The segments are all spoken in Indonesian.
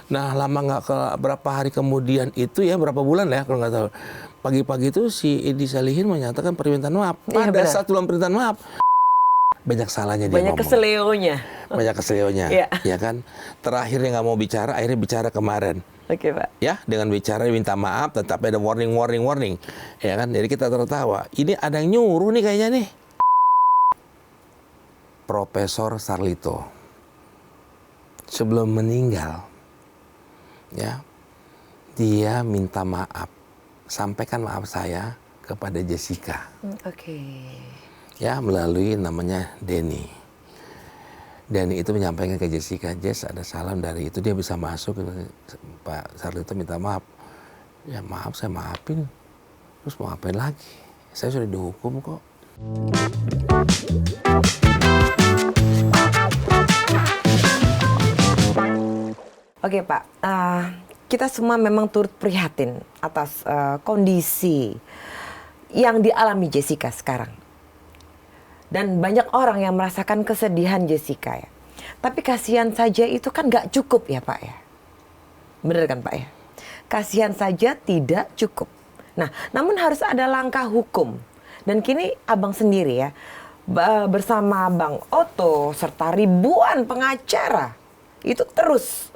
Nah lama nggak ke berapa hari kemudian itu ya berapa bulan ya kalau nggak tahu. Pagi-pagi itu si Edi Salihin menyatakan permintaan maaf. Pada saat dalam permintaan maaf banyak salahnya dia banyak ngomong. Keseleonya. Banyak keselionya, Iya. ya kan. Terakhir yang nggak mau bicara, akhirnya bicara kemarin. Oke Pak. Ya, dengan bicara minta maaf, tetap ada warning, ya kan. Jadi kita tertawa. Ini ada yang nyuruh nih kayaknya nih. Profesor Sarlito sebelum meninggal, ya, dia minta maaf, sampaikan maaf saya kepada Jessica. Oke. Ya, melalui namanya Denny. Denny itu menyampaikan ke Jessica, Jess ada salam dari itu, dia bisa masuk. Pak Sarlito minta maaf. Ya maaf, saya maafin. Terus mau ngapain lagi? Saya sudah dihukum kok. Oke Pak, kita semua memang turut prihatin atas kondisi yang dialami Jessica sekarang. Dan banyak orang yang merasakan kesedihan Jessica ya. Tapi kasihan saja itu kan nggak cukup ya Pak ya. Bener kan Pak ya? Kasihan saja tidak cukup. Nah, namun harus ada langkah hukum. Dan kini Abang sendiri ya, bersama Bang Otto serta ribuan pengacara itu terus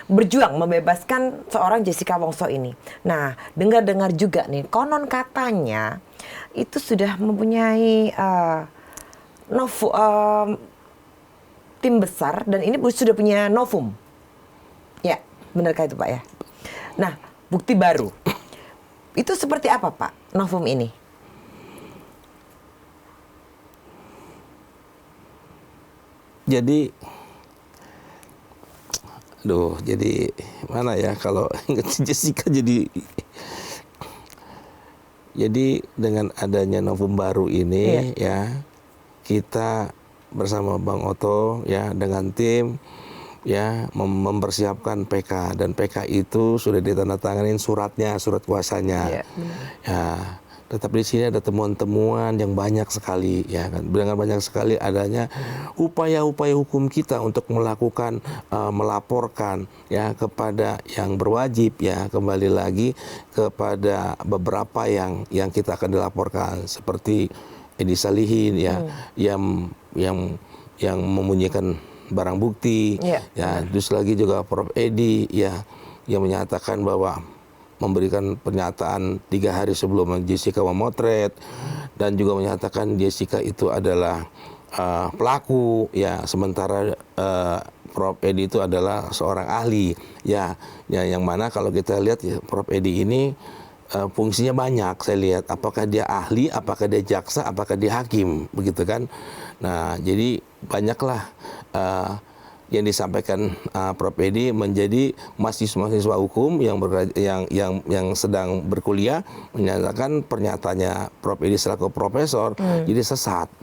berjuang membebaskan seorang Jessica Wongso ini. Nah, dengar-dengar juga nih, konon katanya itu sudah mempunyai tim besar dan ini sudah punya novum. Ya, benarkah itu Pak ya? Nah, bukti baru. Itu seperti apa Pak, novum ini? Jadi, jadi mana ya kalau Jessica jadi dengan adanya novum baru ini ya, kita bersama Bang Otto ya dengan tim ya mempersiapkan PK, dan PK itu sudah ditandatanganin suratnya, surat kuasanya. Ya, tetapi di sini ada temuan-temuan yang banyak sekali ya kan. Dengan banyak sekali adanya upaya-upaya hukum kita untuk melakukan melaporkan ya kepada yang berwajib ya, kembali lagi kepada beberapa yang kita akan dilaporkan seperti Edi Salihin ya yang memunyikan barang bukti ya, terus lagi juga Prof Edi ya yang menyatakan bahwa memberikan pernyataan 3 hari sebelum Jessica memotret, dan juga menyatakan Jessica itu adalah pelaku ya, sementara Prof Edi itu adalah seorang ahli ya yang mana kalau kita lihat ya, Prof Edi ini fungsinya banyak saya lihat, apakah dia ahli, apakah dia jaksa, apakah dia hakim, begitu kan. Nah jadi banyaklah yang disampaikan Prof Edi menjadi mahasiswa hukum yang sedang berkuliah, menyatakan pernyataannya Prof Edi selaku profesor jadi sesat.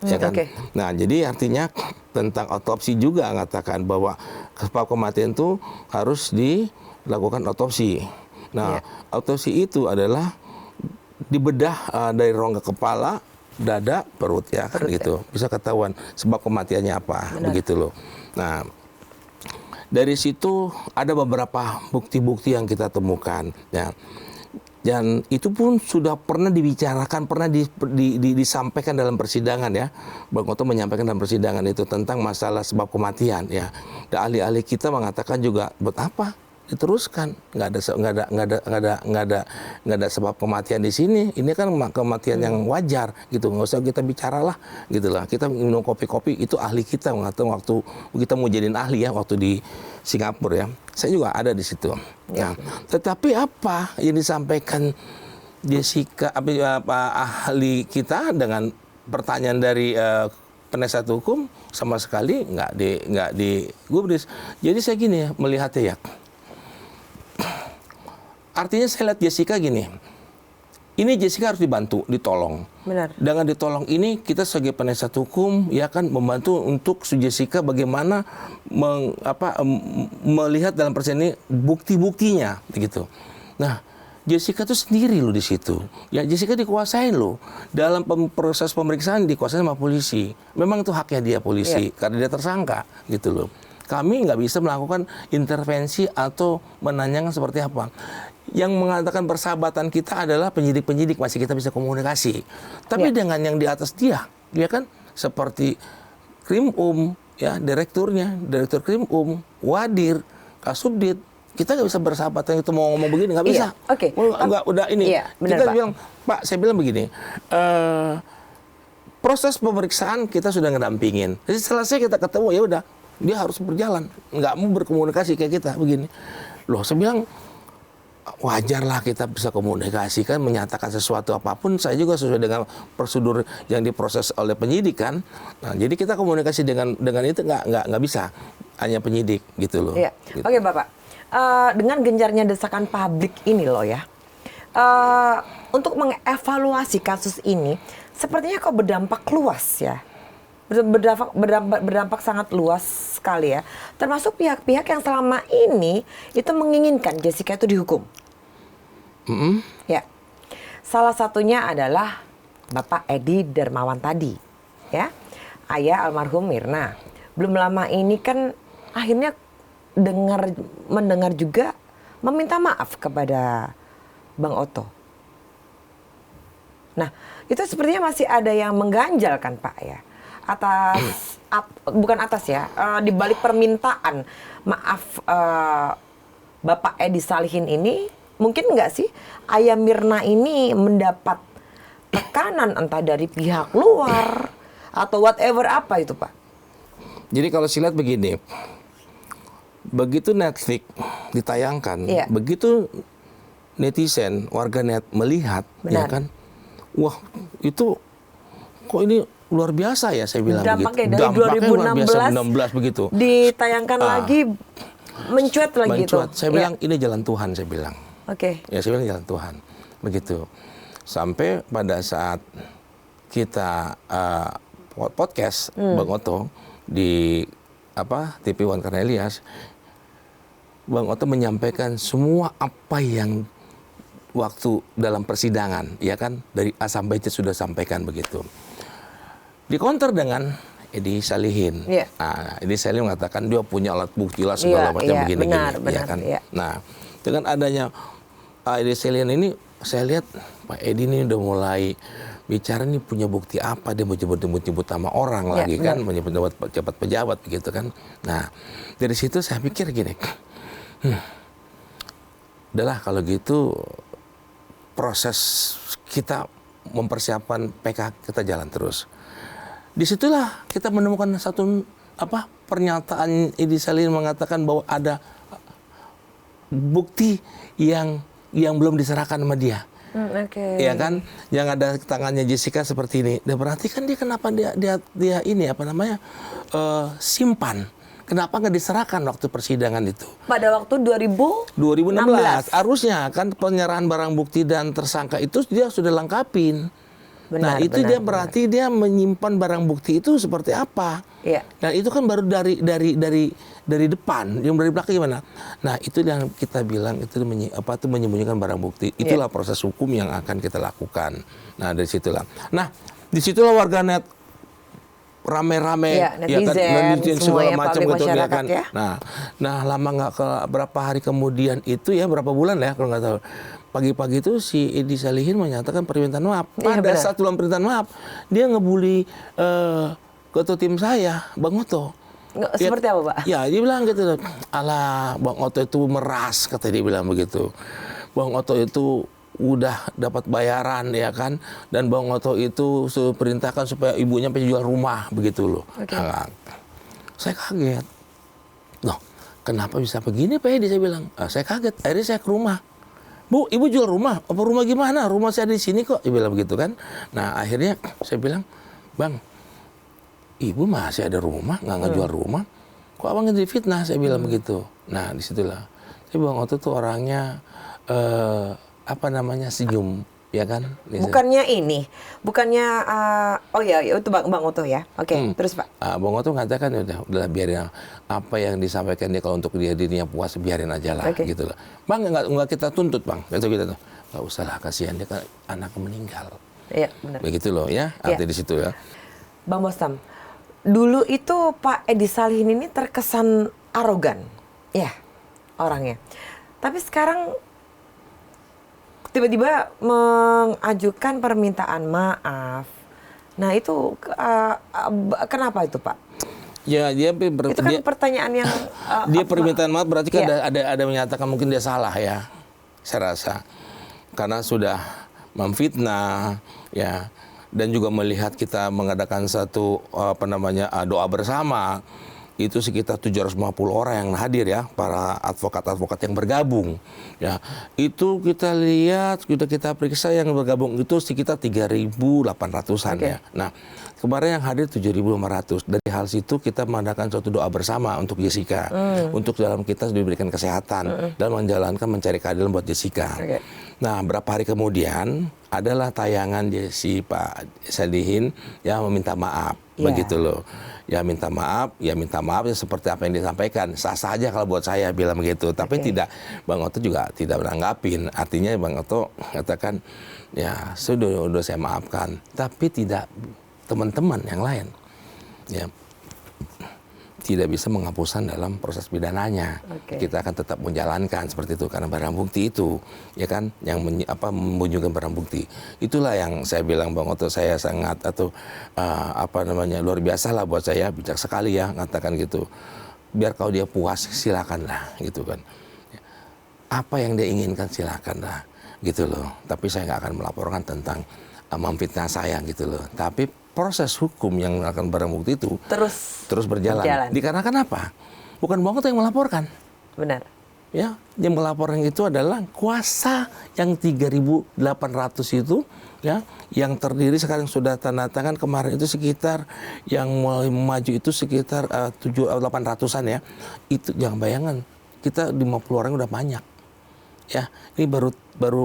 Ya kan? Nah, jadi artinya tentang otopsi juga mengatakan bahwa sebab kematian itu harus dilakukan otopsi. Nah, otopsi itu adalah dibedah dari rongga kepala, dada, perut ya kan gitu. Bisa ketahuan sebab kematiannya apa. Benar. Begitu loh. Nah, dari situ ada beberapa bukti-bukti yang kita temukan ya. Dan itu pun sudah pernah dibicarakan, pernah disampaikan dalam persidangan ya. Bang Otto menyampaikan dalam persidangan itu tentang masalah sebab kematian ya. Dan ahli-ahli kita mengatakan juga buat apa diteruskan, nggak ada sebab kematian di sini. Ini kan kematian yang wajar gitu, nggak usah kita bicaralah gitulah. Kita minum kopi-kopi, itu ahli kita mengatakan waktu kita mau jadiin ahli ya waktu di Singapura ya. Saya juga ada di situ. Nah, tetapi apa yang disampaikan Jessica ahli kita dengan pertanyaan dari penasihat hukum sama sekali nggak digubris. Jadi saya gini ya melihatnya ya. Artinya saya lihat Jessica gini, ini Jessica harus dibantu, ditolong. Benar. Dengan ditolong ini kita sebagai penasihat hukum ya kan membantu untuk Jessica bagaimana melihat dalam persidangan ini bukti-buktinya begitu. Nah, Jessica tuh sendiri loh di situ. Ya Jessica dikuasain loh. Dalam proses pemeriksaan dikuasain sama polisi. Memang itu haknya dia polisi karena dia tersangka gitu loh. kami nggak bisa melakukan intervensi atau menanyakan seperti apa. Yang mengatakan persahabatan kita adalah penyidik-penyidik, masih kita bisa komunikasi. Tapi dengan yang di atas dia kan seperti Krim ya, direktur Krim Wadir, Kasubdit, kita nggak bisa bersahabatan, itu mau ngomong begini nggak bisa. Oke. Udah ini. Iya, benar, kita Pak. bilang, Pak, saya bilang begini. Proses pemeriksaan kita sudah ngedampingin. Jadi selesai kita ketemu, ya udah, dia harus berjalan, nggak mau berkomunikasi kayak kita begini. Loh, saya bilang wajarlah kita bisa komunikasi kan, menyatakan sesuatu apapun. Saya juga sesuai dengan prosedur yang diproses oleh penyidik kan. Nah, jadi kita komunikasi dengan itu nggak bisa, hanya penyidik gitu loh. Iya. Gitu. Oke, Bapak. Dengan gencarnya desakan publik ini loh ya, untuk mengevaluasi kasus ini, sepertinya kok berdampak luas ya. Berdampak sangat luas sekali ya. Termasuk pihak-pihak yang selama ini itu menginginkan Jessica itu dihukum. Ya. Salah satunya adalah Bapak Edi Darmawan tadi. Ya. Ayah almarhum Mirna. Belum lama ini kan akhirnya mendengar juga meminta maaf kepada Bang Otto. Nah, itu sepertinya masih ada yang mengganjal kan Pak ya, bukan atas ya, di balik permintaan maaf Bapak Edi Salihin ini, mungkin nggak sih Ayah Mirna ini mendapat tekanan entah dari pihak luar atau whatever apa itu Pak? Jadi kalau saya lihat begini, begitu Netflix ditayangkan, begitu netizen, warganet melihat, ya kan, wah itu kok ini luar biasa ya, saya bilang begitu. Dampaknya dari 2016 begitu. Ditayangkan lagi, mencuat lagi itu. Saya bilang ini jalan Tuhan, saya bilang. Oke. Ya, saya bilang jalan Tuhan, begitu. Sampai pada saat kita podcast Bang Otto di TV One Cornelius, Bang Otto menyampaikan semua apa yang waktu dalam persidangan, ya kan, dari A sampai Z sudah sampaikan begitu. Dikonter dengan Edi Salihin. Nah, Edi Salihin mengatakan dia punya alat bukti lah segala macam begini-gini, ya kan. Nah, dengan adanya Edi Salihin ini, saya lihat Pak Edi ini udah mulai bicara nih, punya bukti apa, dia mau nyebut nama orang lagi kan, menyebut pejabat begitu kan. Nah, dari situ saya pikir gini, udahlah kalau gitu proses kita mempersiapkan PK kita jalan terus. Disitulah kita menemukan satu pernyataan Edi Salihin mengatakan bahwa ada bukti yang belum diserahkan sama dia. Ya kan, yang ada tangannya Jessica seperti ini. Dan berarti kan dia kenapa dia ini simpan? Kenapa nggak diserahkan waktu persidangan itu? Pada waktu 2016. Harusnya kan penyerahan barang bukti dan tersangka itu dia sudah lengkapin. Dia berarti dia menyimpan barang bukti itu seperti apa? Iya. Dan itu kan baru dari depan, yang dari belakang gimana? Nah, itu yang kita bilang itu menyembunyikan barang bukti. Itulah proses hukum yang akan kita lakukan. Nah, dari situlah. Nah, disitulah warganet rame-rame, netizen, segala macam gitu ya kan. Ya? Nah, lama nggak berapa hari kemudian itu ya, berapa bulan ya kalau nggak tahu. Pagi-pagi itu si Edi Salihin menyatakan permintaan maaf. Pada saat dalam permintaan maaf, dia ngebully ketua tim saya, Bang Otto. Seperti apa, Pak? Ya, dia bilang gitu, alah Bang Otto itu meras, kata dia bilang begitu. Bang Otto itu udah dapat bayaran, ya kan, dan Bang Otto itu perintahkan supaya ibunya penjual rumah, begitu loh. Nah, saya kaget. Loh, kenapa bisa begini Pak Edi, saya bilang. Saya kaget, akhirnya saya ke rumah. Bu, ibu jual rumah? Apa rumah gimana? Rumah saya di sini kok. Dia bilang begitu kan. Nah, akhirnya saya bilang, Bang, ibu masih ada rumah, nggak ngejual rumah. Kok abang difitnah? Saya bilang begitu. Nah, disitulah. Tapi Bang Otto tuh orangnya, senyum. Ya kan? Bukannya itu Bang Otto ya. Oke, terus Pak. Bang Otto mengatakan udah biarin apa yang disampaikan dia, kalau untuk dirinya puas biarin aja lah, gitu loh. Bang, nggak kita tuntut Bang, itu kita tuh nggak usah lah, kasihan dia kan anaknya meninggal. Iya benar. Begitu loh ya, arti di situ ya. Bang Bostam, dulu itu Pak Edi Salihin ini terkesan arogan, ya orangnya. Tapi sekarang tiba-tiba mengajukan permintaan maaf. Nah itu kenapa itu Pak? Ya dia Itu kan pertanyaan yang dia permintaan maaf berarti kan ya. ada menyatakan mungkin dia salah ya, saya rasa karena sudah memfitnah ya, dan juga melihat kita mengadakan satu doa bersama. Itu sekitar 750 orang yang hadir ya, para advokat-advokat yang bergabung. Ya, itu kita lihat, sudah kita periksa yang bergabung itu sekitar 3.800-an ya. Nah, kemarin yang hadir 7.500. Dari hal situ kita mengadakan suatu doa bersama untuk Jessica, untuk dalam kita diberikan kesehatan dan menjalankan mencari keadilan buat Jessica. Nah, berapa hari kemudian adalah tayangan Pak Salihin yang meminta maaf, begitu loh. Ya minta maaf ya seperti apa yang disampaikan. Sah-sah aja kalau buat saya bilang begitu. Tapi tidak, Bang Oto juga tidak menanggapin. Artinya Bang Oto katakan, ya sudah saya maafkan. Tapi tidak teman-teman yang lain. Ya, tidak bisa menghapuskan dalam proses pidananya. Kita akan tetap menjalankan seperti itu karena barang bukti itu, ya kan, yang menunjukkan barang bukti. Itulah yang saya bilang Bang Oto, saya sangat luar biasa lah buat saya, bijak sekali ya mengatakan gitu. Biar kalau dia puas silakanlah gitu kan. Apa yang dia inginkan silakanlah gitu loh. Tapi saya nggak akan melaporkan tentang memfitnah saya gitu loh. Tapi proses hukum yang akan barang bukti itu terus berjalan. Dikarenakan apa? Bukan Bang Oto yang melaporkan. Benar. Ya, yang melaporkan itu adalah kuasa yang 3.800 itu, ya, yang terdiri sekarang sudah tanda tangan kemarin itu sekitar yang mulai maju itu sekitar 800-an ya. Itu jangan bayangan, kita 50 orang udah banyak. Ya, ini baru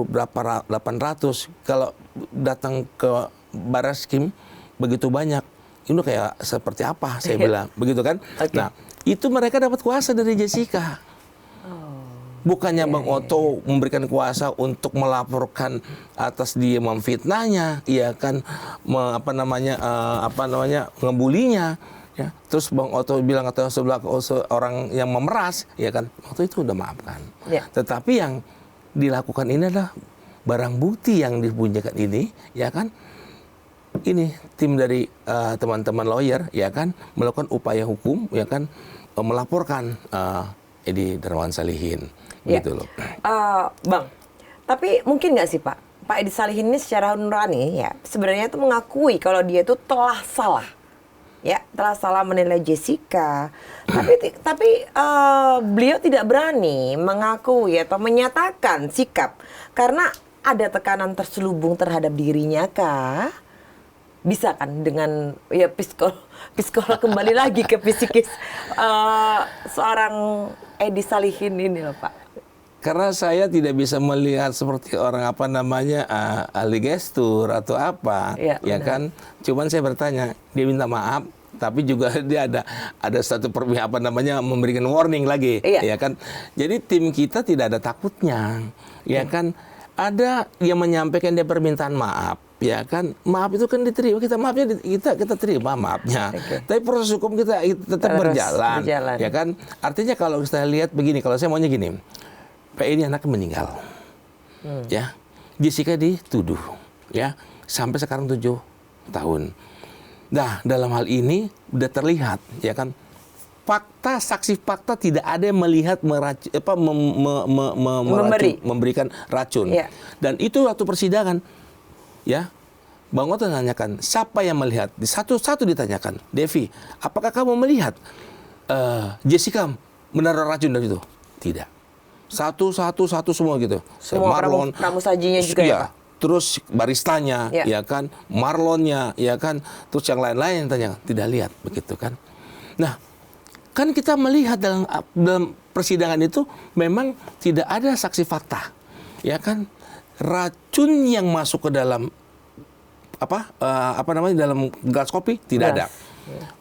berapa 800. Kalau datang ke Barreskrim begitu banyak, ini kayak seperti apa saya bilang, begitu kan? Nah, itu mereka dapat kuasa dari Jessica. Bukannya Bang Oto memberikan kuasa untuk melaporkan atas dia memfitnahnya, iya kan, ngebulinya, ya. Terus Bang Oto bilang atau sebelah orang yang memeras, ya kan, Bang Oto itu udah maafkan. Tetapi yang dilakukan ini adalah barang bukti yang dipunyakan ini, ya kan. Ini tim dari teman-teman lawyer, ya kan, melakukan upaya hukum, ya kan, melaporkan Edi Darmawan Salihin, gitu loh. Bang, tapi mungkin nggak sih Pak Edi Salihin ini secara nurani ya sebenarnya itu mengakui kalau dia itu telah salah, ya telah salah menilai Jessica, tapi beliau tidak berani mengakui atau menyatakan sikap karena ada tekanan terselubung terhadap dirinya kah? Bisa kan dengan ya psikolog kembali lagi ke psikis seorang Edi Salihin ini loh Pak. Karena saya tidak bisa melihat seperti orang ahli gestur atau apa, ya kan. Cuman saya bertanya, dia minta maaf, tapi juga dia ada satu memberikan warning lagi, ya kan. Jadi tim kita tidak ada takutnya, ya kan. Ada yang menyampaikan dia permintaan maaf, ya kan, maaf itu kan diterima, kita terima maafnya. Tapi proses hukum kita tetap berjalan, ya kan. Artinya kalau kita lihat begini, kalau saya maunya gini, Pak ini anaknya meninggal, ya, Jessica dituduh, ya, sampai sekarang 7 tahun. Nah, dalam hal ini udah terlihat, ya kan, saksi fakta tidak ada yang melihat memberikan racun. Dan itu waktu persidangan, ya, Bang Oto nanyakan siapa yang melihat, satu-satu ditanyakan, Devi, apakah kamu melihat Jessica menaruh racun dari itu? Tidak. Satu semua gitu. Semua pramusajinya juga ya Pak? Terus baristanya, ya kan, Marlonnya, ya kan, terus yang lain-lain tanya, tidak lihat, begitu kan. Nah, kan kita melihat dalam persidangan itu memang tidak ada saksi fakta, ya kan, racun yang masuk ke dalam dalam gelas kopi tidak ada.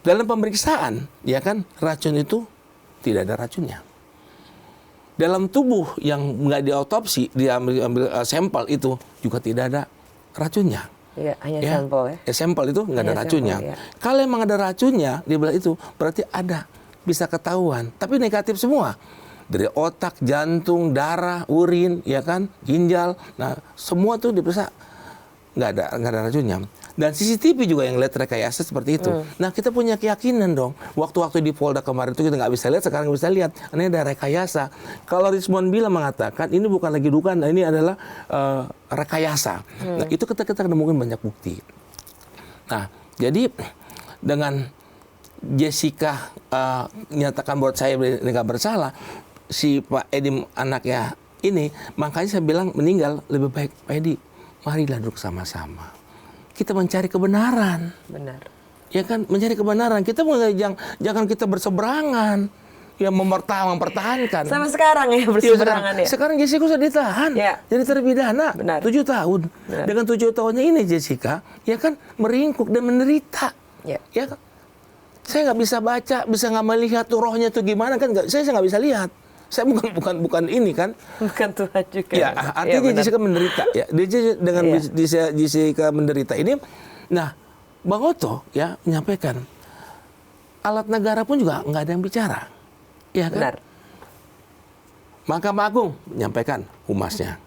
Dalam pemeriksaan, ya kan, racun itu tidak ada racunnya. Dalam tubuh yang nggak diotopsi, diambil sampel itu juga tidak ada racunnya. Ya, hanya sampel ya. Sampel itu nggak ada racunnya. Kalau emang ada racunnya di belah itu berarti ada bisa ketahuan, tapi negatif semua. Dari otak, jantung, darah, urin, ya kan, ginjal. Nah, semua tuh diperiksa nggak ada racunnya. Dan CCTV juga yang lihat rekayasa seperti itu. Nah, kita punya keyakinan dong. Waktu-waktu di Polda kemarin itu kita nggak bisa lihat, sekarang bisa lihat. Ini ada rekayasa. Kalau Rizwan Bila mengatakan ini bukan lagi dugaan, ini adalah rekayasa. Nah, itu kita nemukan banyak bukti. Nah, jadi dengan Jessica menyatakan buat saya nggak bersalah, si Pak Edi anaknya ini, makanya saya bilang meninggal lebih baik. Pak Edi, marilah duduk sama-sama. Kita mencari kebenaran. Benar. Ya kan, mencari kebenaran. Kita jangan kita berseberangan. Ya mempertahankan. Sama sekarang ya berseberangan ya. Sekarang Jessica sudah ditahan. Ya. Jadi terpidana. Benar. 7 tahun. Benar. Dengan 7 tahunnya ini Jessica, ya kan, meringkuk dan menderita. Ya. Ya kan? Saya nggak bisa baca, bisa nggak melihat tuh rohnya tuh gimana kan? Saya nggak bisa lihat. Saya bukan ini kan. Bukan Tuhan juga. Ya, artinya Jessica menderita. Ya, dia dengan Jessica menderita ini, nah, Bang Oto ya menyampaikan, alat negara pun juga nggak ada yang bicara, ya kan? Benar. Mahkamah Agung menyampaikan humasnya,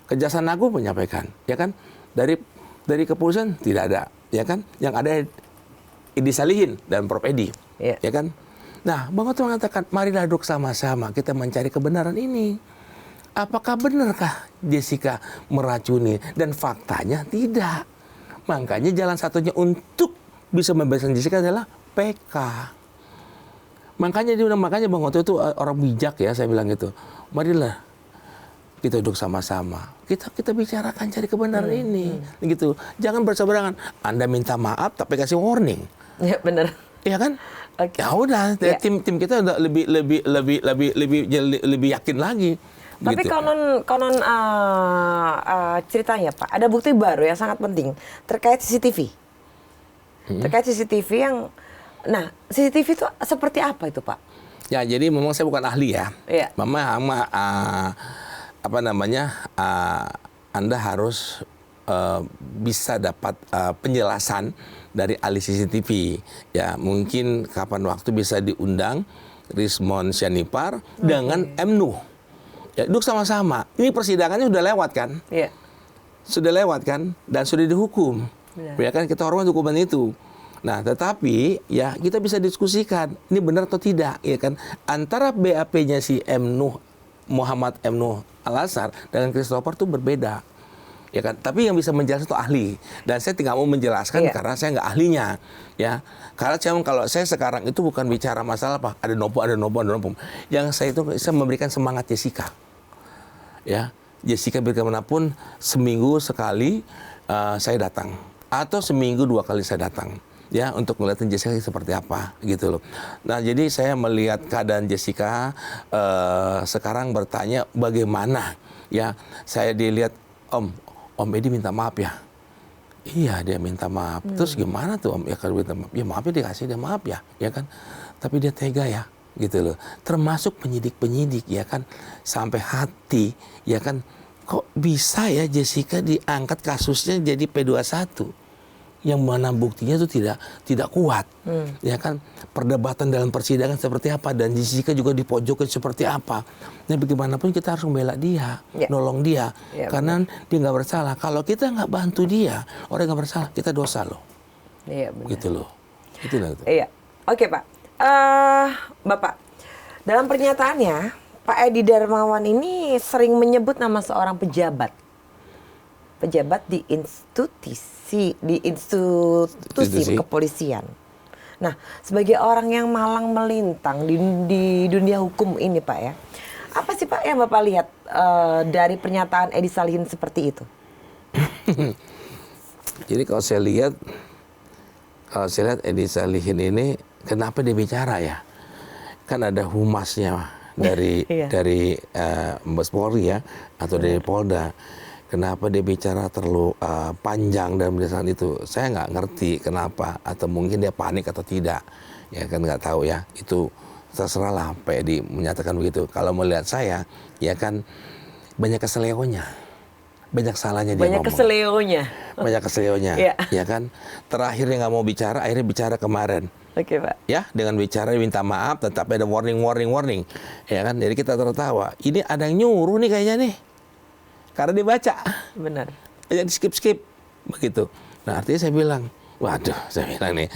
Kejaksaan Agung menyampaikan, ya kan? Dari kepolisian tidak ada, ya kan? Yang ada Edi Salihin dan Prof Edi, ya kan? Nah, Bang Oto mengatakan, marilah duduk sama-sama, kita mencari kebenaran ini. Apakah benarkah Jessica meracuni? Dan faktanya tidak. Makanya jalan satunya untuk bisa membebaskan Jessica adalah PK. Makanya Bang Oto itu orang bijak ya, saya bilang gitu. Marilah kita duduk sama-sama. Kita bicarakan cari kebenaran ini. Gitu. Jangan berseberangan. Anda minta maaf tapi kasih warning. Ya, benar. Iya kan? Okay. Ya udah, tim kita udah lebih yakin lagi. Tapi gitu. konon ceritanya Pak, ada bukti baru yang sangat penting terkait CCTV. Terkait CCTV yang, nah CCTV itu seperti apa itu Pak? Ya, jadi memang saya bukan ahli ya. Iya. Anda harus bisa dapat penjelasan dari ahli CCTV. Ya, mungkin kapan waktu bisa diundang Rizwan Syarifar dengan M. Nuh. Ya, duduk sama-sama. Ini persidangannya sudah lewat kan? Iya. Sudah lewat kan? Dan sudah dihukum. Ya kan, kita hormat hukuman itu. Nah, tetapi ya kita bisa diskusikan ini benar atau tidak, ya kan? Antara BAP-nya si M. Nuh, Muhammad M. Nuh Al-Azhar dengan Christopher itu berbeda. Ya kan, tapi yang bisa menjelaskan itu ahli, dan saya tidak mau menjelaskan karena saya nggak ahlinya, ya. Karena kalau saya sekarang itu bukan bicara masalah apa ada nopo. Yang saya itu saya memberikan semangat Jessica, ya. Jessica bagaimanapun seminggu sekali saya datang, atau seminggu 2 kali saya datang, ya, untuk melihat Jessica seperti apa, gitu loh. Nah, jadi saya melihat keadaan Jessica sekarang bertanya bagaimana, ya. Saya dilihat, Om Edi minta maaf ya. Iya, dia minta maaf. Terus gimana tuh Om? Ya kalau minta maaf, ya maafnya dikasih dia maaf ya kan. Tapi dia tega ya, gitu loh. Termasuk penyidik-penyidik, ya kan, sampai hati, ya kan. Kok bisa ya Jessica diangkat kasusnya jadi P21? Yang mana buktinya itu tidak kuat, ya kan, perdebatan dalam persidangan seperti apa, dan Jessica juga dipojokkan seperti apa. Nah, bagaimanapun kita harus membela dia, nolong dia, karena dia nggak bersalah. Kalau kita nggak bantu dia, orang nggak bersalah, kita dosa loh. Iya, benar. Gitu loh. Itulah itu. Iya, oke Pak. Bapak, dalam pernyataannya Pak Edi Darmawan ini sering menyebut nama seorang pejabat di institusi kepolisian. Nah, sebagai orang yang malang melintang di dunia hukum ini Pak ya, apa sih Pak yang Bapak lihat dari pernyataan Edi Salihin seperti itu? Jadi kalau saya lihat Edi Salihin ini, kenapa dia bicara ya? Kan ada humasnya dari Mabes Polri ya, atau dari Polda. Kenapa dia bicara terlalu panjang dalam penjelasan itu? Saya nggak ngerti kenapa, atau mungkin dia panik atau tidak, ya kan, nggak tahu ya. Itu terserah lah Pak Edi menyatakan begitu. Kalau melihat saya, ya kan, banyak keseleonya, banyak salahnya dia ngomong. Banyak keseleonya, ya kan. Terakhir dia nggak mau bicara, akhirnya bicara kemarin. Oke, Pak. Ya, dengan bicara minta maaf, tetapi ada warning. Ya kan, jadi kita tertawa. Ini ada yang nyuruh nih kayaknya nih. Karena dibaca. Benar. Jadi skip begitu. Nah, artinya saya bilang, waduh, saya bilang nih,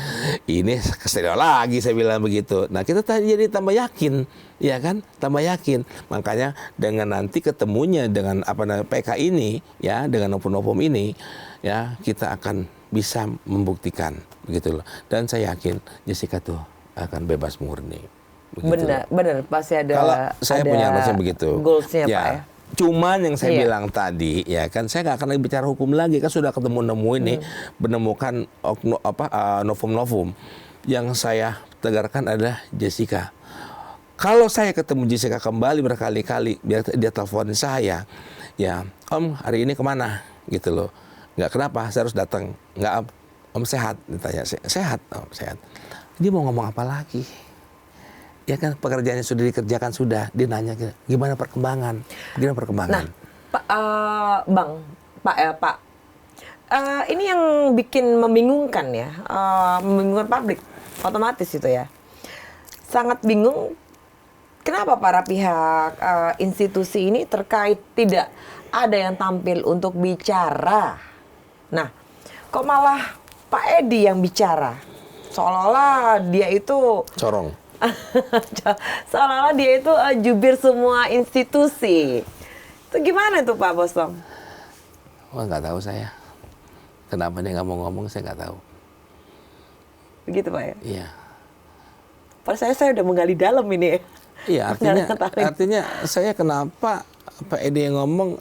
ini kestereo lagi, saya bilang begitu. Nah, kita jadi tambah yakin, ya kan, tambah yakin. Makanya dengan nanti ketemunya dengan PK ini, ya, dengan novum ini, ya, kita akan bisa membuktikan, begitu loh. Dan saya yakin Jessica tuh akan bebas murni. Benar, pasti ada. Kalau saya punya rasanya begitu. Goalsnya, ya. Pak ya. Cuman yang saya bilang tadi, ya kan, saya nggak akan lagi bicara hukum lagi, kan sudah ketemu ini, menemukan novum. Yang saya tegarkan adalah Jessica. Kalau saya ketemu Jessica kembali berkali-kali, biar dia telepon saya, ya, Om hari ini kemana, gitu loh. Nggak, kenapa saya harus datang? Nggak, Om sehat, ditanya, sehat, Om sehat. Dia mau ngomong apa lagi? Ya kan, pekerjaannya sudah dikerjakan, sudah. Dia nanya, gimana perkembangan? Nah, Pak, ini yang bikin membingungkan ya, membingungkan publik, otomatis itu ya. Sangat bingung, kenapa para pihak institusi ini terkait tidak ada yang tampil untuk bicara. Nah, kok malah Pak Edi yang bicara? Seolah-olah dia itu corong. Seolah-olah dia itu jubir semua institusi. Itu gimana tuh Pak Bostom? Wah, nggak tahu saya. Kenapa dia nggak mau ngomong, saya nggak tahu. Begitu Pak ya? Iya. Padahal saya udah menggali dalam ini. Iya, artinya saya kenapa Pak Edi yang ngomong,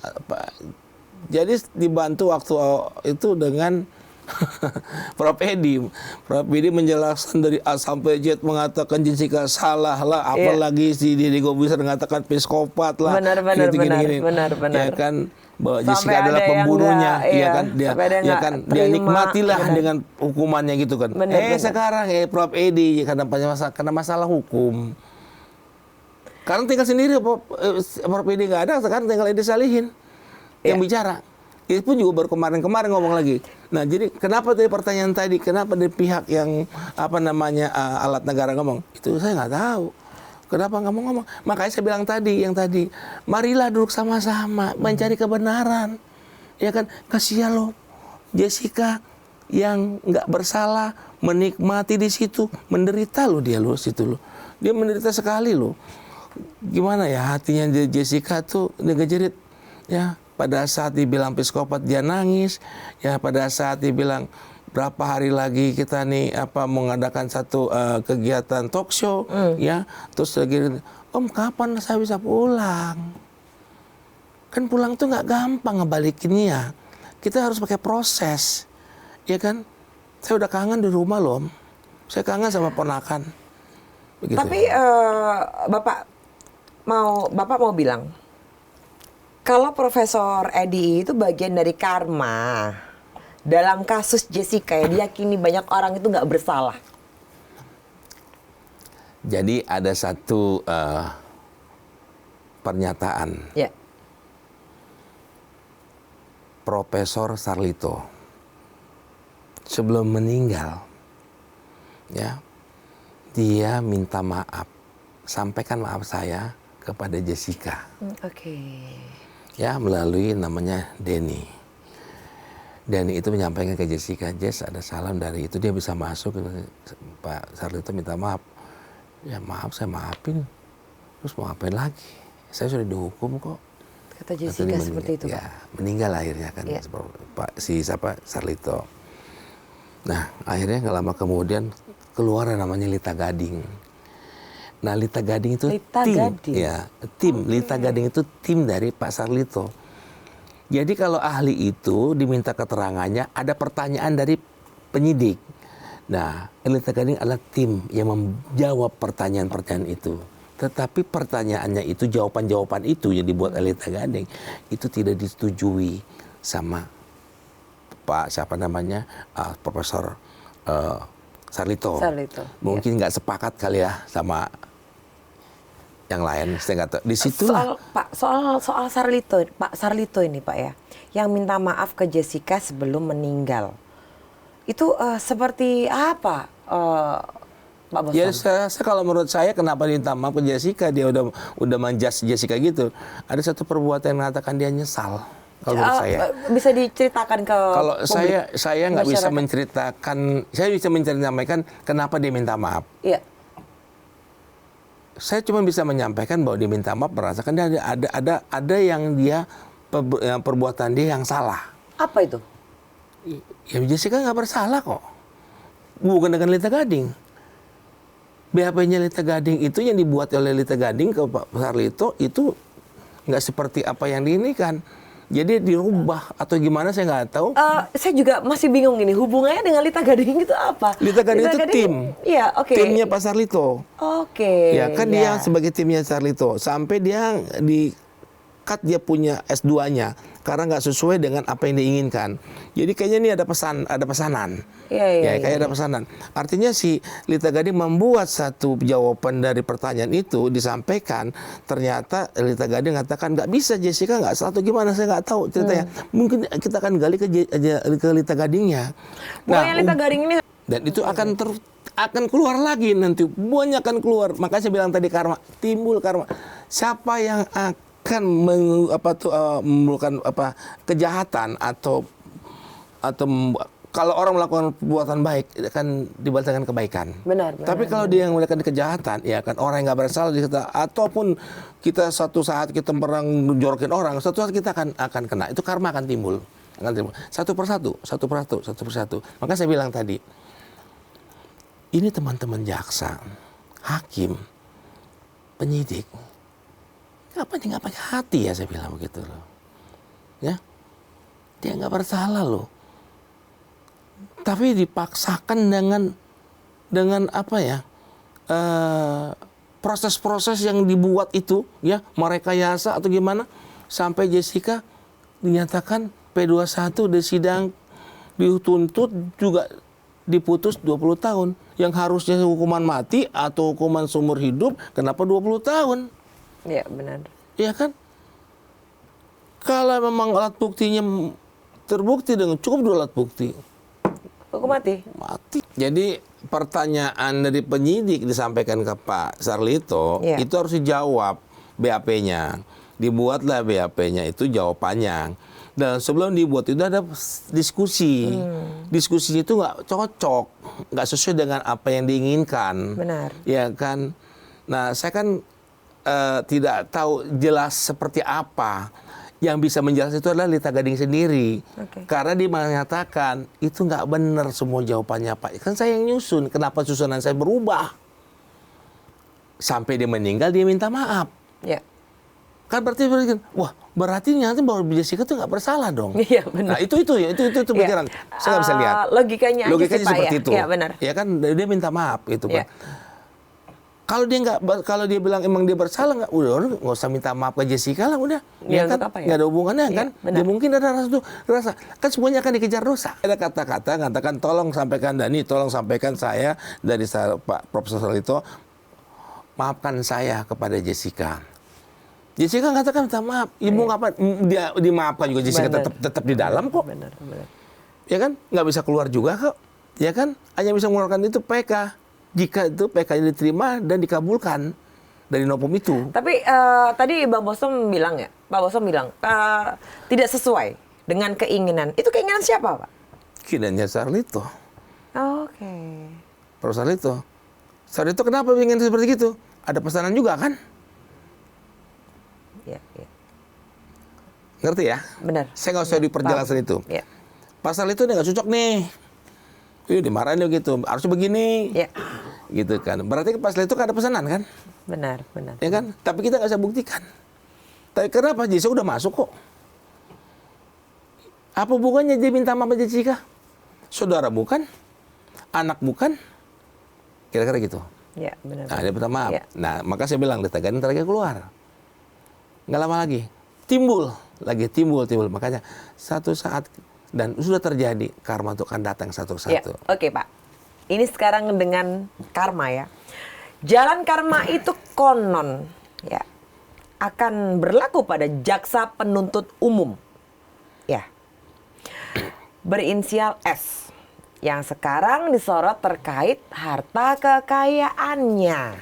jadi dibantu waktu itu dengan Prof. Edi menjelaskan dari A sampai Z, mengatakan Jessica salah lah, apalagi si Deddy Kobusier mengatakan psikopat lah, benar. Ya kan, bahwa Jessica adalah pembunuhnya, ya kan, dia nikmatilah dengan hukumannya gitu kan. Sekarang Prof. Edi karena masalah hukum, karena tinggal sendiri, Prof. Edi nggak ada, sekarang tinggal Edi Salihin yang bicara. Itu pun juga baru kemarin ngomong lagi. Nah, jadi kenapa tadi pertanyaan tadi, kenapa dari pihak yang alat negara ngomong? Itu saya nggak tahu. Kenapa nggak mau ngomong? Makanya saya bilang tadi, marilah duduk sama-sama mencari kebenaran. Ya kan, kasihan loh Jessica yang nggak bersalah, menikmati di situ, menderita loh dia loh situ loh. Dia menderita sekali loh. Gimana ya hatinya Jessica tuh ngejerit, ya. Pada saat dibilang psikopat dia nangis, ya pada saat dibilang berapa hari lagi kita nih mengadakan satu kegiatan talk show, ya, terus lagi, Om kapan saya bisa pulang? Kan pulang tuh nggak gampang ngebalikinnya, kita harus pakai proses, ya kan? Saya udah kangen di rumah loh, Om. Saya kangen sama ponakan. Begitu. Tapi Bapak mau bilang, kalau Profesor Edi itu bagian dari karma dalam kasus Jessica, ya, diyakini banyak orang itu nggak bersalah. Jadi ada satu pernyataan, Profesor Sarlito sebelum meninggal, ya, dia minta maaf, sampaikan maaf saya kepada Jessica. Ya, melalui namanya Denny. Denny itu menyampaikan ke Jessica, Jess ada salam dari itu, dia bisa masuk. Pak Sarlito minta maaf. Ya maaf, saya maafin. Terus mau ngapain lagi? Saya sudah dihukum kok. Kata Jessica seperti itu, ya, Pak. Meninggal akhirnya kan, Sarlito. Nah, akhirnya nggak lama kemudian keluar namanya Lita Gading. Nah, Lita Gading itu tim. Lita Gading itu tim dari Pak Sarlito. Jadi kalau ahli itu diminta keterangannya, ada pertanyaan dari penyidik. Nah, Lita Gading adalah tim yang menjawab pertanyaan-pertanyaan itu. Tetapi pertanyaannya itu, jawaban-jawaban itu yang dibuat oleh Lita Gading, itu tidak disetujui sama Profesor Sarlito. Mungkin nggak sepakat kali ya sama yang lain, saya nggak tahu. Di situ soal Sarlito, Pak Sarlito ini Pak ya, yang minta maaf ke Jessica sebelum meninggal. Itu seperti apa Pak Bosom? Ya, kalau menurut saya kenapa dia minta maaf ke Jessica, dia udah manjas Jessica gitu. Ada satu perbuatan yang mengatakan dia nyesal. Kalau menurut saya. Bisa diceritakan ke Kalau publik, saya nggak bisa masyarakat? menceritakan, saya bisa menyampaikan kenapa dia minta maaf. Iya. Saya cuma bisa menyampaikan bahwa dia minta maaf, merasakan dia ada yang dia perbuatan dia yang salah. Apa itu? Ya Jessica nggak bersalah kok. Bukan dengan Lita Gading. BAP-nya Lita Gading itu yang dibuat oleh Lita Gading ke Pak Sarlito itu nggak seperti apa yang diinikan. Jadi dirubah atau gimana saya nggak tahu. Saya juga masih bingung ini, hubungannya dengan Lita Gading itu apa? Lita Gading itu tim. Iya, oke. Timnya Pak Sarlito. Oke. Ya kan dia sebagai timnya Sarlito. Sampai dia di-cut dia punya S2-nya. Karena nggak sesuai dengan apa yang diinginkan. Jadi kayaknya ini ada pesanan. Iya. Kayak ada pesanan. Artinya si Lita Gading membuat satu jawaban dari pertanyaan itu disampaikan. Ternyata Lita Gading mengatakan nggak bisa, Jessica nggak salah atau gimana, saya nggak tahu ceritanya. Mungkin kita akan gali ke Lita Gadingnya. Pokoknya Lita Gading ini. Dan itu akan keluar lagi nanti, banyak akan keluar. Makanya saya bilang tadi timbul karma. Siapa yang akan melakukan kejahatan atau kalau orang melakukan perbuatan baik akan dibalas dengan kebaikan. Benar. Tapi kalau dia yang melakukan kejahatan, ya kan orang yang nggak bersalah ataupun kita satu saat kita pernah jorokkin orang, satu saat kita akan kena. Itu karma akan timbul. Satu persatu. Maka saya bilang tadi, ini teman-teman jaksa, hakim, penyidik, nggak pakai hati ya, saya bilang begitu loh. Ya, dia nggak bersalah loh. Tapi dipaksakan dengan apa ya, proses-proses yang dibuat itu, ya, merekayasa atau gimana, sampai Jessica dinyatakan P21 di sidang dituntut juga diputus 20 tahun. Yang harusnya hukuman mati atau hukuman seumur hidup, kenapa 20 tahun? Iya, benar. Iya kan? Kalau memang alat buktinya terbukti dengan cukup 2 alat bukti, hukum mati. Jadi pertanyaan dari penyidik disampaikan ke Pak Sarlito, itu harus dijawab BAP-nya. Dibuatlah BAP-nya itu jawabannya. Dan sebelum dibuat itu ada diskusi. Diskusi itu nggak cocok, nggak sesuai dengan apa yang diinginkan. Benar. Ya kan. Nah, saya kan tidak tahu jelas seperti apa. Yang bisa menjelaskan itu adalah Lita Gading sendiri. Karena dia mengatakan itu nggak benar semua jawabannya Pak. Kan saya yang nyusun. Kenapa susunan saya berubah? Sampai dia meninggal dia minta maaf. Ya. Kan berarti nanti bahwa Jessica itu nggak bersalah dong. Iya, benar. Nah itu pikiran. Saya nggak bisa lihat. Logikanya seperti itu. Ya, benar. Ya kan dia minta maaf gitu Pak. Kalau dia bilang emang dia bersalah, nggak usah minta maaf ke Jessica lah, udah. Ya kan nggak ada hubungannya kan. Dia mungkin ada rasa kan semuanya akan dikejar dosa. Ada kata-kata mengatakan tolong sampaikan Dani, tolong sampaikan saya dari Pak Profesor Sarlito, maafkan saya kepada Jessica. Jessica katakan minta maaf, ibu ngapa dia dimaafkan juga Jessica tetap di dalam kok. Benar. Ya kan nggak bisa keluar juga kok. Ya kan hanya bisa mengeluarkan itu PK. Jika itu PK-nya diterima dan dikabulkan dari Nopom itu. Tapi tadi Bang Bosom bilang ya, Pak Bosom bilang tidak sesuai dengan keinginan. Itu keinginan siapa, Pak? Keinginannya Sarlito. Oke. Prof. Sarlito. Sarlito kenapa ingin seperti itu? Ada pesanan juga kan? Iya. Ngerti ya? Benar. Saya nggak usah di perjelasan itu. Iya. Pasal itu dia nggak cocok nih. Dimarahin dia gitu. Harusnya begini. Iya. Gitu kan. Berarti pasal itu kan ada pesanan kan? Benar. Ya kan? Tapi kita nggak bisa buktikan. Tapi kenapa? Jessica udah masuk kok. Apa hubungannya dia minta maaf Jessica? Saudara bukan? Anak bukan? Kira-kira gitu. Iya, benar. Nah, dia minta maaf. Ya. Nah, maka saya bilang, Lita Gading lagi keluar. Nggak lama lagi. Timbul. Makanya satu saat, dan sudah terjadi, karma itu akan datang satu-satu. Ya. Oke, Pak. Ini sekarang dengan karma ya. Jalan karma itu konon ya akan berlaku pada jaksa penuntut umum. Ya. Berinisial S. yang sekarang disorot terkait harta kekayaannya.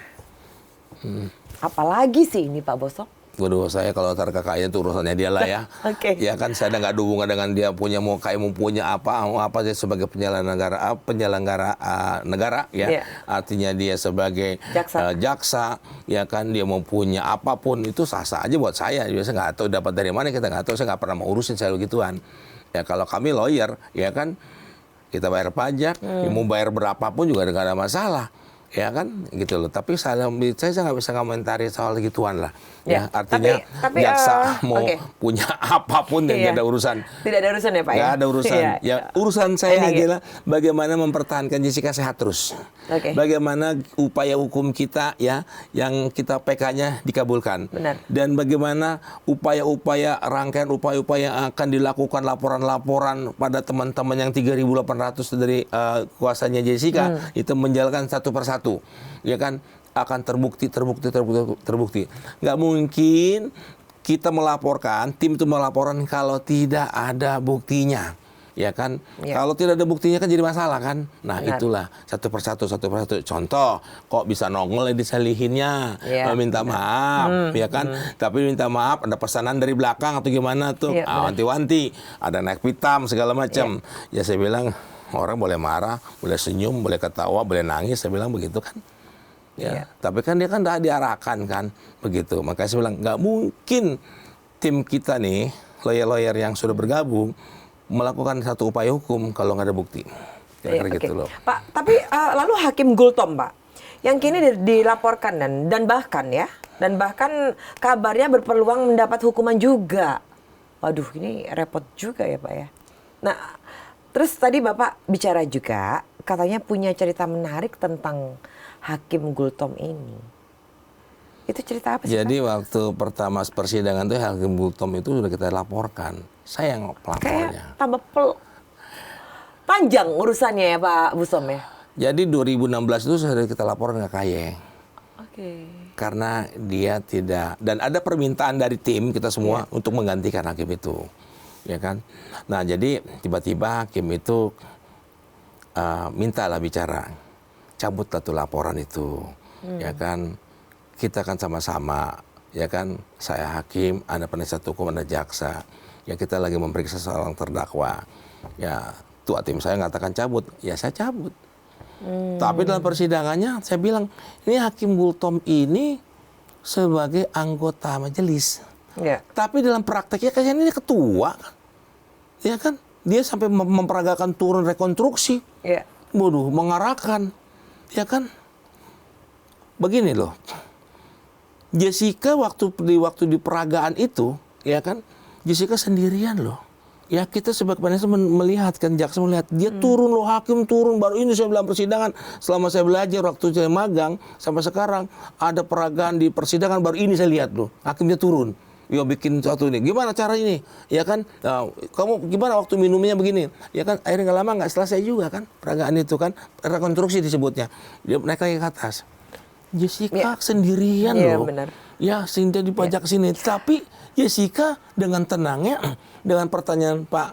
Apalagi sih ini Pak Boso? Waduh, saya kalau harta kekayaan itu urusannya dia lah ya. Oke. Ya kan saya nggak ada hubungan dengan dia punya mau punya apa dia sebagai penyelenggara negara ya. Iya. Artinya dia sebagai Jaksa. jaksa ya kan, dia mau punya apapun itu sah-sah aja buat saya. Biasa nggak tahu dapat dari mana, kita nggak tahu, saya nggak pernah mau urusin saya begituan. Ya kalau kami lawyer ya kan, kita bayar pajak, ya mau bayar berapapun juga nggak ada masalah. Ya kan gitu loh, tapi saya nggak bisa komentari soal gituan lah ya, artinya tapi, jaksa mau oke. punya apapun dan Iya. nggak ada urusan. Tidak ada urusan ya Pak ya? Nggak ada urusan. Iya. Ya urusan saya Ini, adalah bagaimana mempertahankan Jessica sehat terus. Oke. Bagaimana upaya hukum kita ya yang kita PK-nya dikabulkan. Benar. Dan bagaimana rangkaian upaya-upaya yang akan dilakukan laporan-laporan pada teman-teman yang 3.800 dari kuasanya Jessica itu menjalankan satu persatu. Ya kan akan terbukti. Nggak mungkin kita melaporkan, tim itu melaporkan kalau tidak ada buktinya. Ya kan, kalau tidak ada buktinya kan jadi masalah kan. Nah itulah satu persatu. Contoh, kok bisa nongol disalihinnya, minta maaf, ya kan. Tapi minta maaf ada pesanan dari belakang atau gimana tuh, wanti-wanti, ada naik pitam segala macam. Ya saya bilang orang boleh marah, boleh senyum, boleh ketawa, boleh nangis, saya bilang begitu kan. Ya, tapi kan dia kan udah diarahkan kan, begitu. Makanya saya bilang nggak mungkin tim kita nih, lawyer-lawyer yang sudah bergabung melakukan satu upaya hukum kalau nggak ada bukti. Kira-kira gitu loh. Pak, tapi lalu Hakim Gultom, Pak, yang kini dilaporkan dan bahkan kabarnya berpeluang mendapat hukuman juga. Waduh, ini repot juga ya Pak ya. Nah, terus tadi Bapak bicara juga, katanya punya cerita menarik tentang Hakim Gultom ini. Itu cerita apa sih Jadi Pak? waktu pertama persidangan itu Hakim Gultom itu sudah kita laporkan. Saya yang pelapornya. Kayak tambah panjang urusannya ya Pak Busom ya? Jadi 2016 itu sudah kita laporkan ke KY. Oke. Karena dia tidak, dan ada permintaan dari tim kita semua untuk menggantikan hakim itu. Ya kan? Nah jadi tiba-tiba hakim itu mintalah bicara. Cabutlah tuh laporan itu. Ya kan? Kita kan sama-sama, ya kan, saya hakim, ada penasihat hukum, ada jaksa. Ya kita lagi memeriksa seorang terdakwa. Ya, tua tim saya mengatakan cabut, ya saya cabut. Tapi dalam persidangannya saya bilang, ini Hakim Gultom ini sebagai anggota majelis. Ya. Tapi dalam prakteknya kayaknya ini ketua. Ya kan, dia sampai memperagakan turun rekonstruksi. Ya. Waduh, mengarahkan. Ya kan, begini loh. Jessica waktu di peragaan itu, ya kan, Jessica sendirian loh. Ya kita sebagai penasihat melihat kan, jaksa melihat dia turun loh, hakim turun. Baru ini saya bilang persidangan, selama saya belajar waktu saya magang sampai sekarang ada peragaan di persidangan, baru ini saya lihat loh, hakimnya turun. Ya bikin satu ini, gimana cara ini? Ya kan, kamu gimana waktu minumnya begini? Ya kan, akhirnya nggak lama nggak selesai juga kan peragaan itu kan, rekonstruksi disebutnya. Dia naik lagi ke atas. Jessica sendirian loh. Benar. Ya, sehingga dipajak sini. Tapi Jessica dengan tenangnya, dengan pertanyaan Pak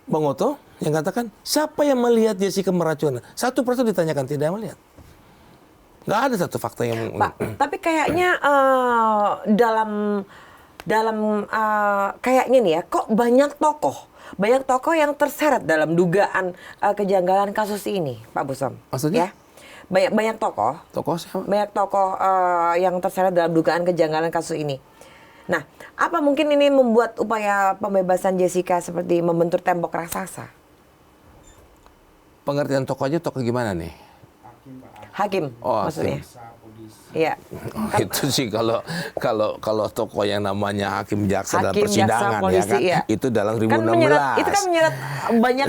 Bang Oto yang katakan, siapa yang melihat Jessica meracun? Satu persatu ditanyakan, tidak melihat. Nggak ada satu fakta yang... Pak, tapi kayaknya dalam kayaknya nih ya, kok banyak tokoh yang terseret dalam dugaan kejanggalan kasus ini, Pak Busom. Maksudnya? Ya? Banyak tokoh siapa? Banyak tokoh yang terseret dalam dugaan kejanggalan kasus ini. Nah, apa mungkin ini membuat upaya pembebasan Jessica seperti membentur tembok raksasa? Pengertian tokoh aja, tokoh gimana nih? Hakim, maksudnya. Iya. Itu sih kalau tokoh yang namanya hakim jaksa dalam Hakim, persidangan, jaksa, polisi, ya kan? iya. Itu dalam 2016. Itu kan menyeret banyak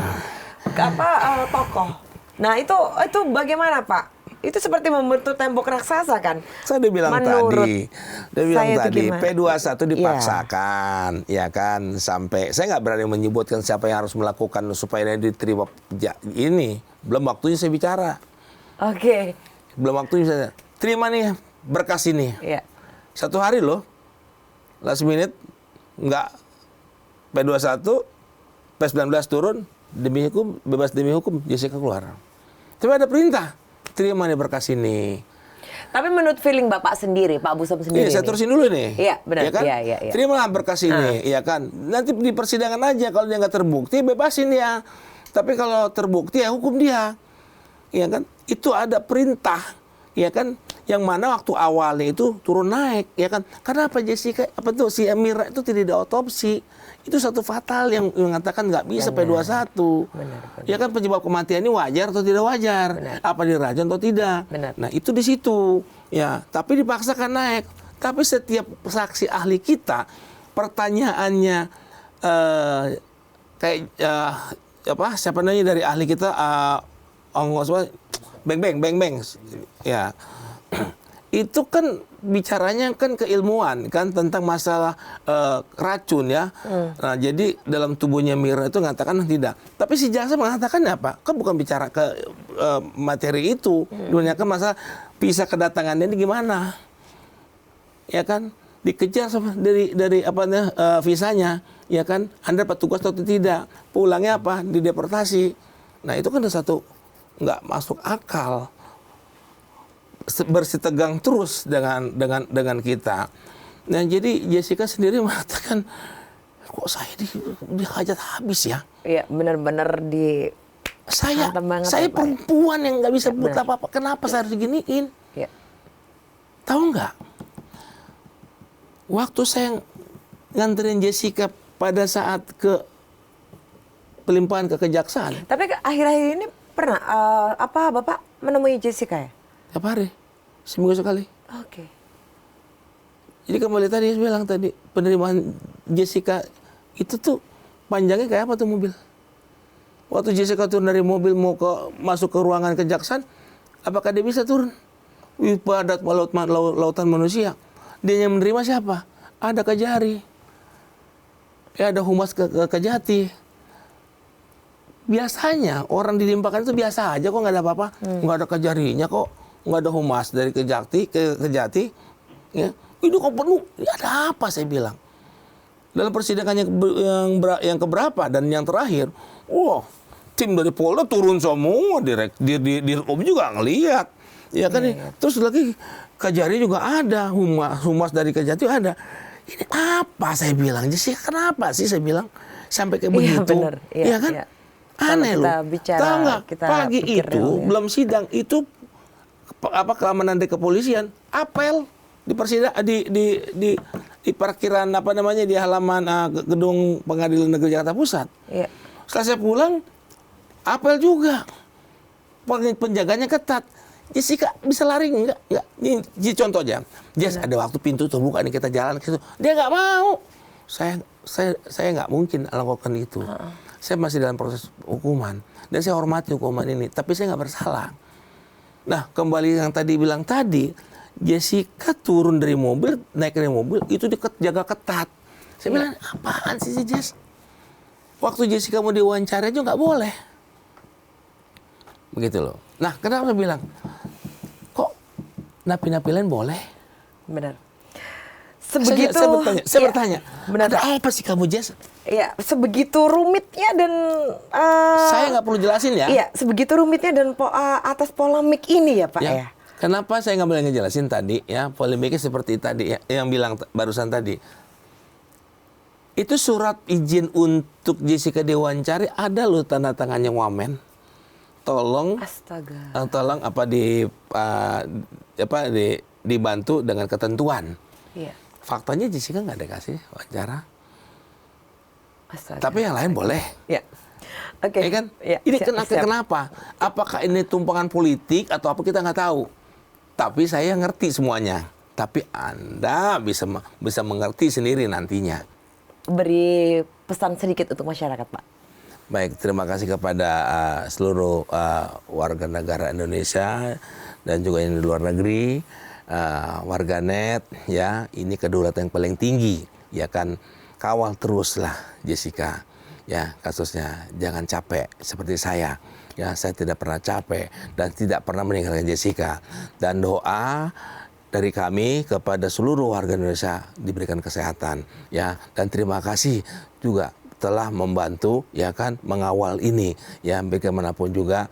tokoh. Nah, itu bagaimana, Pak? Itu seperti membentuk tembok raksasa kan? Saya udah bilang tadi, P21 dipaksakan, ya kan, sampai saya nggak berani menyebutkan siapa yang harus melakukan supaya dia diterima ini. Belum waktunya saya bicara. Oke. Belum waktunya saya terima nih berkas ini. Iya. 1 hari loh, last minute nggak P21, P19 turun, demi hukum, bebas demi hukum, Jessica keluar. Tapi ada perintah, terima nih berkas ini. Tapi menurut feeling Bapak sendiri, Pak Busam sendiri. Iya, saya terusin dulu nih. Iya, benar. Ya kan? Iya. Terimalah berkas ini, ya kan. Nanti di persidangan aja, kalau dia nggak terbukti, bebasin dia. Tapi kalau terbukti, ya hukum dia. Ya kan? Itu ada perintah, ya kan? Yang mana waktu awalnya itu turun naik, ya kan? Kenapa Jessica, si Amira itu tidak diotopsi? Itu satu fatal yang mengatakan nggak bisa P21. Benar. Ya kan, penyebab kematian ini wajar atau tidak wajar? Benar. Apa diracun atau tidak? Benar. Nah, itu di situ. Ya, tapi dipaksakan naik. Tapi setiap saksi ahli kita, pertanyaannya siapa namanya dari ahli kita beng, ya. Itu kan bicaranya kan keilmuan kan tentang masalah racun ya. Nah, jadi dalam tubuhnya Mira itu mengatakan tidak. Tapi si jaksa mengatakan apa? Kan bukan bicara ke materi itu. Menanyakan masalah visa kedatangannya ini gimana? Ya kan? Dikejar sama dari visanya, ya kan? Anda petugas atau tidak? Pulangnya apa? Dideportasi. Nah, itu kan satu nggak masuk akal. Bersitegang terus dengan kita. Nah, jadi Jessica sendiri mengatakan, kok saya dihajat habis ya? Iya, benar-benar saya perempuan yang nggak bisa buat apa-apa. Kenapa saya harus diginiin? Ya. Tahu nggak? Waktu saya nganterin Jessica pada saat ke pelimpahan ke kejaksaan. Tapi akhir-akhir ini pernah Bapak menemui Jessica ya? Tiap hari, seminggu sekali. Oke. Jadi kembali tadi saya bilang tadi, penerimaan Jessica itu tuh panjangnya kayak apa tuh mobil? Waktu Jessica turun dari mobil mau masuk ke ruangan kejaksaan, apakah dia bisa turun? Padat lautan manusia. Dia yang menerima siapa? Ada Kejari. Ya, ada Humas Kejati. Biasanya orang dilimpahkan itu biasa aja kok, nggak ada apa-apa. Nggak ada Kejarinya kok. Nggak ada Humas dari Kejati, ya. Ini kok penuh, ya ada apa saya bilang. Dalam persidangan yang keberapa dan yang terakhir, wah, tim dari Polda turun semua, Dirkom juga ngelihat. Ya kan, terus lagi Kejari juga ada, Humas dari Kejati ada. Ini apa saya bilang, Jessica kenapa sih saya bilang sampai kayak begitu? Bener. Ya kan? Iya. Aneh loh. Tahu nggak, pagi itu belum sidang itu keamanan dari kepolisian apel di persidangan di parkiran di halaman gedung Pengadilan Negeri Jakarta Pusat. Iya. Setelah saya pulang apel juga. Penjaganya ketat. Jessica bisa lari enggak? Ini contoh aja. Jess, ada waktu pintu terbuka nih kita jalan ke situ. Dia nggak mau. Saya nggak mungkin lakukan itu. Saya masih dalam proses hukuman dan saya hormati hukuman ini, tapi saya nggak bersalah. Nah, kembali yang tadi bilang tadi, Jessica turun dari mobil, naik dari mobil, itu jaga ketat. Saya bilang, apaan sih si Jess? Waktu Jessica mau diwawancara aja nggak boleh. Begitu loh. Nah, kenapa saya bilang, kok napi-napi lain boleh? Benar. Saya bertanya, benar. Ada apa sih kamu, Jess? Iya, sebegitu rumitnya dan saya nggak perlu jelasin ya. Iya, sebegitu rumitnya dan atas polemik ini ya Pak ya. Kenapa saya nggak boleh ngejelasin tadi ya, polemiknya seperti tadi ya, yang bilang barusan tadi. Itu surat izin untuk Jessica diwawancari ada loh tanda tangannya Wamen. Tolong, astaga. Tolong dibantu dengan ketentuan. Iya. Faktanya Jessica nggak ada kasih wawancara. Astaga. Tapi yang lain boleh. Ya. Oke. Ya kan? Ya, ini kenapa? Apakah ini tumpangan politik atau apa kita nggak tahu. Tapi saya ngerti semuanya. Tapi Anda bisa mengerti sendiri nantinya. Beri pesan sedikit untuk masyarakat, Pak. Baik, terima kasih kepada seluruh warga negara Indonesia dan juga yang di luar negeri, warganet, ya, ini kedaulatan yang paling tinggi, ya kan, kawal teruslah Jessica, ya, kasusnya, jangan capek seperti saya, ya, saya tidak pernah capek dan tidak pernah meninggalkan Jessica, dan doa dari kami kepada seluruh warga Indonesia diberikan kesehatan, ya, dan terima kasih juga telah membantu ya kan mengawal ini ya, bagaimanapun juga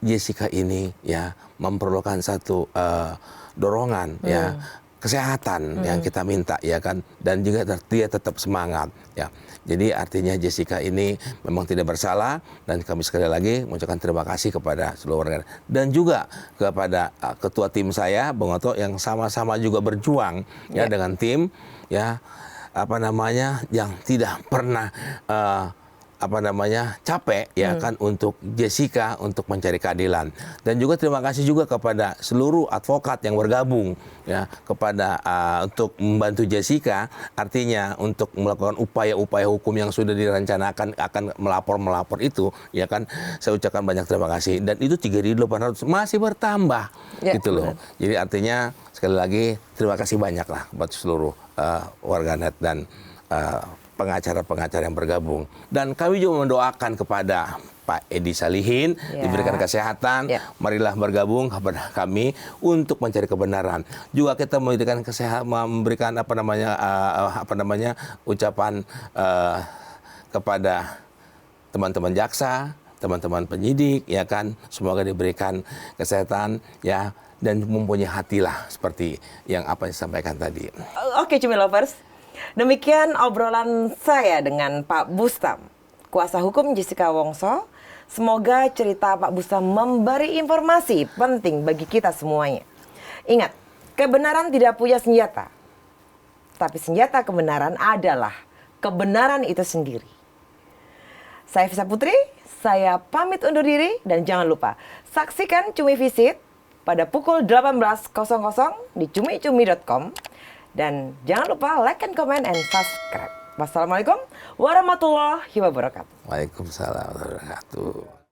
Jessica ini ya memerlukan satu dorongan ya kesehatan yang kita minta ya kan, dan juga dia tetap semangat ya. Jadi artinya Jessica ini memang tidak bersalah, dan kami sekali lagi mengucapkan terima kasih kepada seluruh warga dan juga kepada ketua tim saya Bung Oto yang sama-sama juga berjuang ya dengan tim ya yang tidak pernah capek ya kan untuk Jessica untuk mencari keadilan. Dan juga terima kasih juga kepada seluruh advokat yang bergabung ya kepada untuk membantu Jessica, artinya untuk melakukan upaya-upaya hukum yang sudah direncanakan akan melapor itu ya kan. Saya ucapkan banyak terima kasih, dan itu 3.800 masih bertambah gitu loh. Jadi artinya sekali lagi terima kasih banyak lah buat seluruh warganet dan pengacara-pengacara yang bergabung. Dan kami juga mendoakan kepada Pak Edi Salihin diberikan kesehatan. Marilah bergabung kepada kami untuk mencari kebenaran. Juga kita memberikan kesehatan, memberikan ucapan kepada teman-teman jaksa, teman-teman penyidik ya kan. Semoga diberikan kesehatan ya, dan mempunyai hatilah seperti yang apa yang disampaikan tadi. Oke, Cumi Lovers. Demikian obrolan saya dengan Pak Bustam, kuasa hukum Jessica Wongso. Semoga cerita Pak Bustam memberi informasi penting bagi kita semuanya. Ingat, kebenaran tidak punya senjata, tapi senjata kebenaran adalah kebenaran itu sendiri. Saya Fisa Putri, saya pamit undur diri, dan jangan lupa saksikan Cumi Visit pada pukul 18.00 di cumi-cumi.com. Dan jangan lupa like, comment, and subscribe. Wassalamualaikum warahmatullahi wabarakatuh. Waalaikumsalam warahmatullahi wabarakatuh.